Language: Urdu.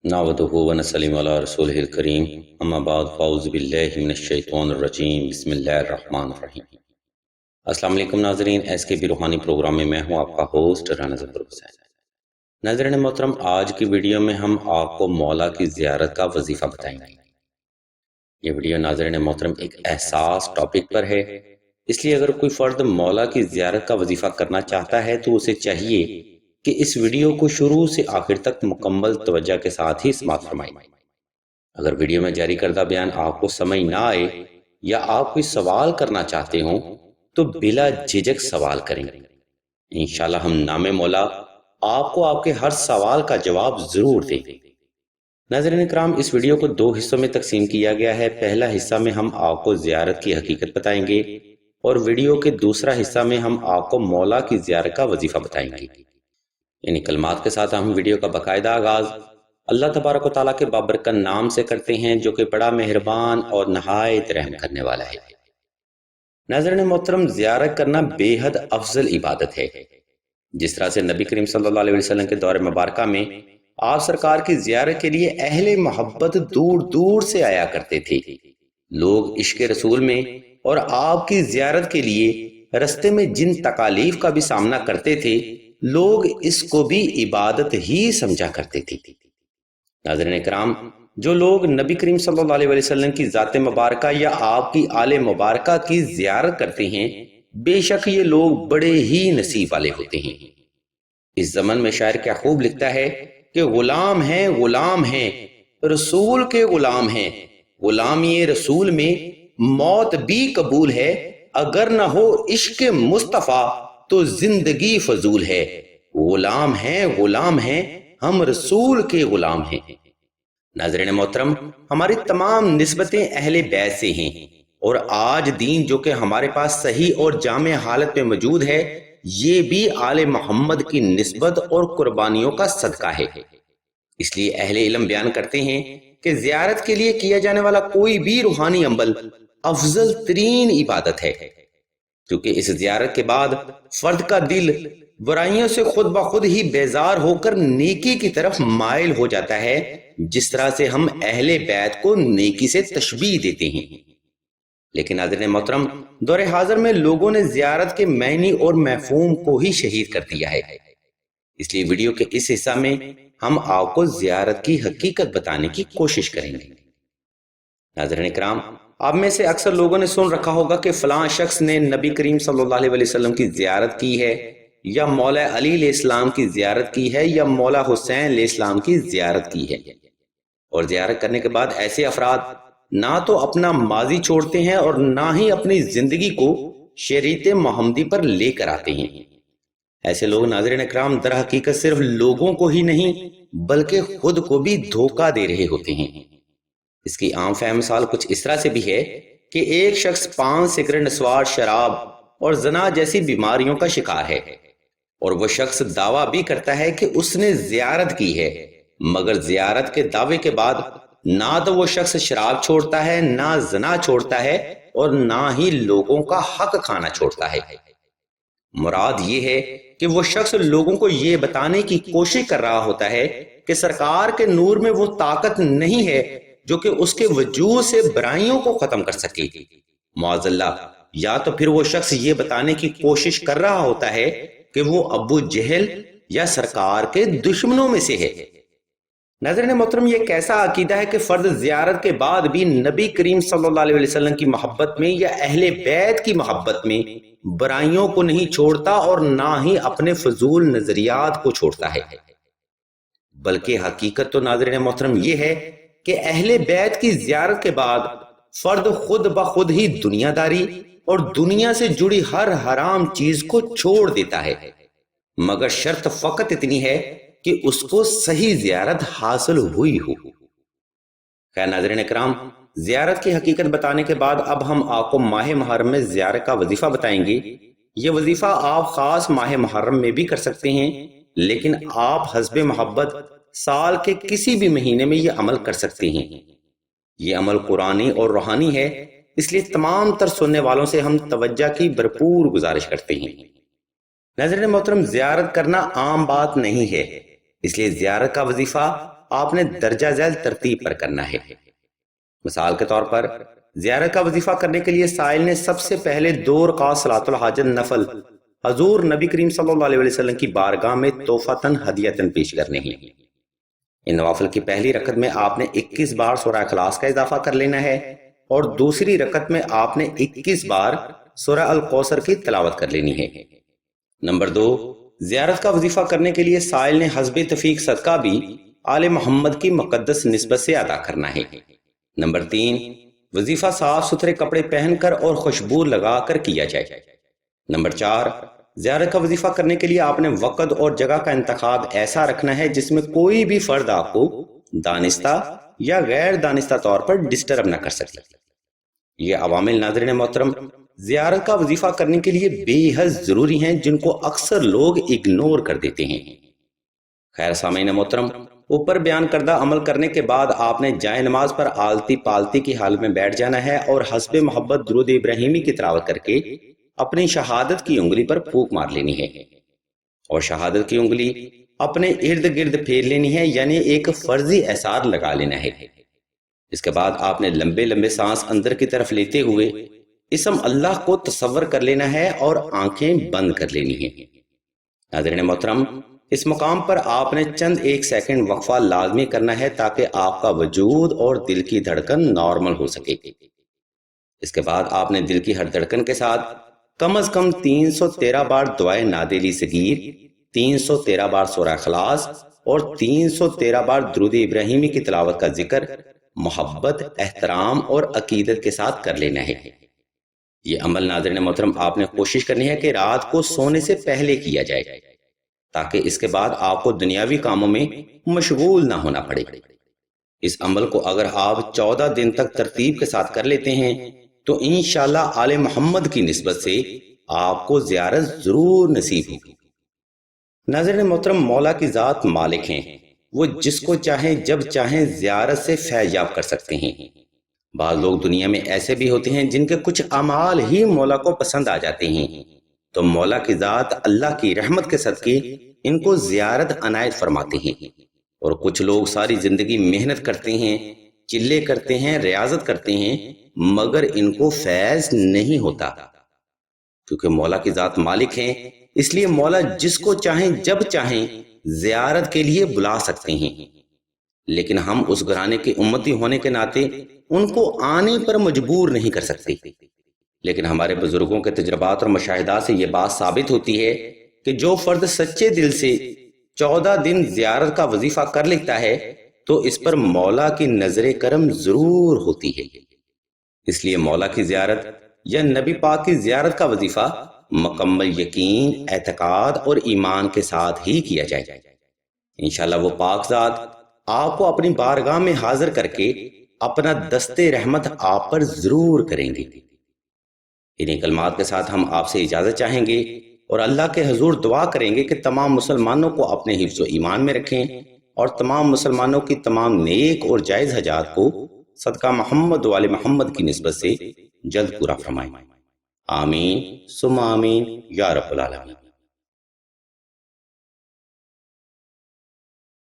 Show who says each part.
Speaker 1: نعوذ ونسلم علی رسولہ الکریم اما بعد فاعوذ باللہ من الشیطان الرجیم بسم اللہ الرحمن الرحیم۔ السلام علیکم ناظرین، ایس کے بی روحانی پروگرام میں میں ہوں آپ کا ہوسٹ رانا ظفر حسین۔ ناظرین محترم، آج کی ویڈیو میں ہم آپ کو مولا کی زیارت کا وظیفہ بتائیں گے۔ یہ ویڈیو ناظرین محترم ایک احساس ٹاپک پر ہے، اس لیے اگر کوئی فرد مولا کی زیارت کا وظیفہ کرنا چاہتا ہے تو اسے چاہیے کہ اس ویڈیو کو شروع سے آخر تک مکمل توجہ کے ساتھ ہی سماعت فرمائیں۔ اگر ویڈیو میں جاری کردہ بیان آپ کو سمجھ نہ آئے یا آپ کوئی سوال کرنا چاہتے ہوں تو بلا جھجک سوال کریں، انشاءاللہ ہم نام مولا آپ کو آپ کے ہر سوال کا جواب ضرور دیں گے۔ ناظرین اکرام، اس ویڈیو کو دو حصوں میں تقسیم کیا گیا ہے۔ پہلا حصہ میں ہم آپ کو زیارت کی حقیقت بتائیں گے اور ویڈیو کے دوسرا حصہ میں ہم آپ کو مولا کی زیارت کا وظیفہ بتائیں گے۔ انہی کلمات کے ساتھ ہم ویڈیو کا باقاعدہ آغاز اللہ تبارک و تعالیٰ کے بابرکت نام سے کرتے ہیں جو کہ بڑا مہربان اور نہایت رحم کرنے والا ہے۔ ناظرین محترم، زیارت کرنا بے حد افضل عبادت ہے۔ جس طرح سے نبی کریم صلی اللہ علیہ وسلم کے دور مبارکہ میں آپ سرکار کی زیارت کے لیے اہل محبت دور دور سے آیا کرتے تھے۔ لوگ عشق رسول میں اور آپ کی زیارت کے لیے رستے میں جن تکالیف کا بھی سامنا کرتے تھے، لوگ اس کو بھی عبادت ہی سمجھا کرتے تھے۔ ناظرین اکرام، جو لوگ نبی کریم صلی اللہ علیہ وسلم کی ذات مبارکہ یا آپ کی آل مبارکہ کی زیارت کرتے ہیں، بے شک یہ لوگ بڑے ہی نصیب والے ہوتے ہیں۔ اس زمن میں شاعر کیا خوب لکھتا ہے کہ غلام ہیں رسول کے غلام ہیں، غلامی رسول میں موت بھی قبول ہے، اگر نہ ہو عشق مصطفیٰ تو زندگی فضول ہے۔ غلام ہیں ہم رسول کے غلام ہیں۔ ناظرین محترم، ہماری تمام نسبتیں اہل بیت سے ہیں، اور آج دین جو کہ ہمارے پاس صحیح اور جامع حالت میں موجود ہے، یہ بھی آل محمد کی نسبت اور قربانیوں کا صدقہ ہے۔ اس لیے اہل علم بیان کرتے ہیں کہ زیارت کے لیے کیا جانے والا کوئی بھی روحانی عمل افضل ترین عبادت ہے، کیونکہ اس زیارت کے بعد فرد کا دل برائیوں سے خود بخود ہی بیزار ہو کر نیکی کی طرف مائل ہو جاتا ہے، جس طرح سے ہم اہل بیت کو نیکی سے تشبیہ دیتے ہیں۔ لیکن ناظرین محترم، دور حاضر میں لوگوں نے زیارت کے معنی اور مفہوم کو ہی شہید کر دیا ہے۔ اس لیے ویڈیو کے اس حصہ میں ہم آپ کو زیارت کی حقیقت بتانے کی کوشش کریں گے۔ ناظرین اکرام، آپ میں سے اکثر لوگوں نے سن رکھا ہوگا کہ فلاں شخص نے نبی کریم صلی اللہ علیہ وسلم کی زیارت کی ہے، یا مولا علی علیہ السلام کی زیارت کی ہے، یا مولا حسین علیہ السلام کی زیارت کی ہے۔ اور زیارت کرنے کے بعد ایسے افراد نہ تو اپنا ماضی چھوڑتے ہیں اور نہ ہی اپنی زندگی کو شریعت محمدی پر لے کر آتے ہیں۔ ایسے لوگ ناظرین اکرام در حقیقت صرف لوگوں کو ہی نہیں بلکہ خود کو بھی دھوکہ دے رہے ہوتے ہیں۔ اس کی عام فہم مثال کچھ اس طرح سے بھی ہے کہ ایک شخص پان، سگریٹ، نسوار، شراب اور زنا جیسی بیماریوں کا شکار ہے، اور وہ شخص دعویٰ بھی کرتا ہے کہ اس نے زیارت کی ہے، مگر زیارت کے دعوے کے بعد نہ تو وہ شخص شراب چھوڑتا ہے، نہ زنا چھوڑتا ہے، اور نہ ہی لوگوں کا حق کھانا چھوڑتا ہے۔ مراد یہ ہے کہ وہ شخص لوگوں کو یہ بتانے کی کوشش کر رہا ہوتا ہے کہ سرکار کے نور میں وہ طاقت نہیں ہے جو کہ اس کے وجود سے برائیوں کو ختم کر سکے۔ معاذ اللہ، یا تو پھر وہ شخص یہ بتانے کی کوشش کر رہا ہوتا ہے کہ وہ ابو جہل یا سرکار کے دشمنوں میں سے ہے۔ ناظرین محترم، یہ کیسا عقیدہ ہے کہ فرد زیارت کے بعد بھی نبی کریم صلی اللہ علیہ وسلم کی محبت میں یا اہل بیت کی محبت میں برائیوں کو نہیں چھوڑتا اور نہ ہی اپنے فضول نظریات کو چھوڑتا ہے؟ بلکہ حقیقت تو ناظرین محترم یہ ہے کہ اہل بیت کی زیارت کے بعد فرد خود بخود ہی دنیا داری اور دنیا سے جڑی ہر حرام چیز کو چھوڑ دیتا ہے، مگر شرط فقط اتنی ہے کہ اس کو صحیح زیارت حاصل ہوئی ہو۔ خیر ناظرین اکرام، زیارت کی حقیقت بتانے کے بعد اب ہم آپ کو ماہ محرم میں زیارت کا وظیفہ بتائیں گے۔ یہ وظیفہ آپ خاص ماہ محرم میں بھی کر سکتے ہیں، لیکن آپ حسب محبت سال کے کسی بھی مہینے میں یہ عمل کر سکتے ہیں۔ یہ عمل قرآنی اور روحانی ہے، اس لیے تمام تر سننے والوں سے ہم توجہ کی بھرپور گزارش کرتے ہیں۔ ناظرین محترم، زیارت کرنا عام بات نہیں ہے، اس لیے زیارت کا وظیفہ آپ نے درجہ ذیل ترتیب پر کرنا ہے۔ مثال کے طور پر زیارت کا وظیفہ کرنے کے لیے سائل نے سب سے پہلے 2 رکعت صلاۃ الحاجت نفل حضور نبی کریم صلی اللہ علیہ وسلم کی بارگاہ میں تحفۃً ہدیۃً پیش کرنے ہیں۔ ان نوافل کی پہلی رکعت میں آپ نے 21 بار سورہ اخلاص کا اضافہ کر لینا ہے اور دوسری رکعت میں آپ نے 21 بار سورہ الکوثر کی تلاوت کر لینی ہے۔ نمبر 2، زیارت کا وظیفہ کرنے کے لیے سائل نے حسب تفیق صدقہ بھی آل محمد کی مقدس نسبت سے ادا کرنا ہے۔ نمبر 3، وظیفہ صاف ستھرے کپڑے پہن کر اور خوشبو لگا کر کیا جائے۔ نمبر 4، زیارت کا وظیفہ کرنے کے لیے آپ نے وقت اور جگہ کا انتخاب ایسا رکھنا ہے جس میں کوئی بھی فرد آپ کو دانستہ یا غیر دانستہ طور پر ڈسٹرب نہ کر سکے۔ یہ عوامل ناظرین محترم زیارت کا وظیفہ کرنے کے لیے بے حد ضروری ہیں، جن کو اکثر لوگ اگنور کر دیتے ہیں۔ خیر سامعین محترم، اوپر بیان کردہ عمل کرنے کے بعد آپ نے جائے نماز پر آلتی پالتی کی حال میں بیٹھ جانا ہے اور حسب محبت درود ابراہیمی کی تلاوت کر کے اپنی شہادت کی انگلی پر پھونک مار لینی ہے اور شہادت کی انگلی اپنے ارد گرد پھیر لینی ہے، یعنی ایک فرضی احسار لگا لینا ہے۔ اس کے بعد آپ نے لمبے لمبے سانس اندر کی طرف لیتے ہوئے اسم اللہ کو تصور کر لینا ہے اور آنکھیں بند کر لینی ہے۔ ناظرین محترم، اس مقام پر آپ نے چند 1 سیکنڈ وقفہ لازمی کرنا ہے تاکہ آپ کا وجود اور دل کی دھڑکن نارمل ہو سکے۔ اس کے بعد آپ نے دل کی ہر دھڑکن کے ساتھ کم از کم 313 بار دعائے نادیلی صغیر، 313 بار سورہ اخلاص اور 313 بار درود ابراہیمی کی تلاوت کا ذکر محبت، احترام اور عقیدت کے ساتھ کر لینا ہے۔ یہ عمل ناظرین محترم آپ نے کوشش کرنی ہے کہ رات کو سونے سے پہلے کیا جائے تاکہ اس کے بعد آپ کو دنیاوی کاموں میں مشغول نہ ہونا پڑے۔ اس عمل کو اگر آپ 14 دن تک ترتیب کے ساتھ کر لیتے ہیں تو انشاءاللہ آل محمد کی نسبت سے آپ کو زیارت ضرور نصیب ہوگی۔ ناظرین محترم، مولا کی ذات مالک ہیں، وہ جس کو چاہیں جب چاہیں زیارت سے فیض یاب کر سکتے ہیں۔ بعض لوگ دنیا میں ایسے بھی ہوتے ہیں جن کے کچھ اعمال ہی مولا کو پسند آ جاتے ہیں، تو مولا کی ذات اللہ کی رحمت کے صدقے ان کو زیارت عنایت فرماتے ہیں۔ اور کچھ لوگ ساری زندگی محنت کرتے ہیں، چلے کرتے ہیں، ریاضت کرتے ہیں، مگر ان کو فیض نہیں ہوتا، کیونکہ مولا کی ذات مالک ہیں۔ اس لیے مولا جس کو چاہیں جب چاہیں زیارت کے لیے بلا سکتے ہیں، لیکن ہم اس گھرانے کے امتی ہونے کے ناطے ان کو آنے پر مجبور نہیں کر سکتے۔ لیکن ہمارے بزرگوں کے تجربات اور مشاہدات سے یہ بات ثابت ہوتی ہے کہ جو فرد سچے دل سے 14 دن زیارت کا وظیفہ کر لیتا ہے تو اس پر مولا کی نظر کرم ضرور ہوتی ہے۔ اس لیے مولا کی زیارت یا نبی پاک کی زیارت کا وظیفہ مکمل یقین، اعتقاد اور ایمان کے ساتھ ہی کیا جائے۔ انشاءاللہ وہ پاک ذات آپ کو اپنی بارگاہ میں حاضر کر کے اپنا دست رحمت آپ پر ضرور کریں گے۔ انہیں کلمات کے ساتھ ہم آپ سے اجازت چاہیں گے اور اللہ کے حضور دعا کریں گے کہ تمام مسلمانوں کو اپنے حفظ و ایمان میں رکھیں اور تمام مسلمانوں کی تمام نیک اور جائز حاجات کو صدقہ محمد و آل محمد کی نسبت سے جلد پورا فرمائیں۔ آمین ثم آمین یا رب العالمین۔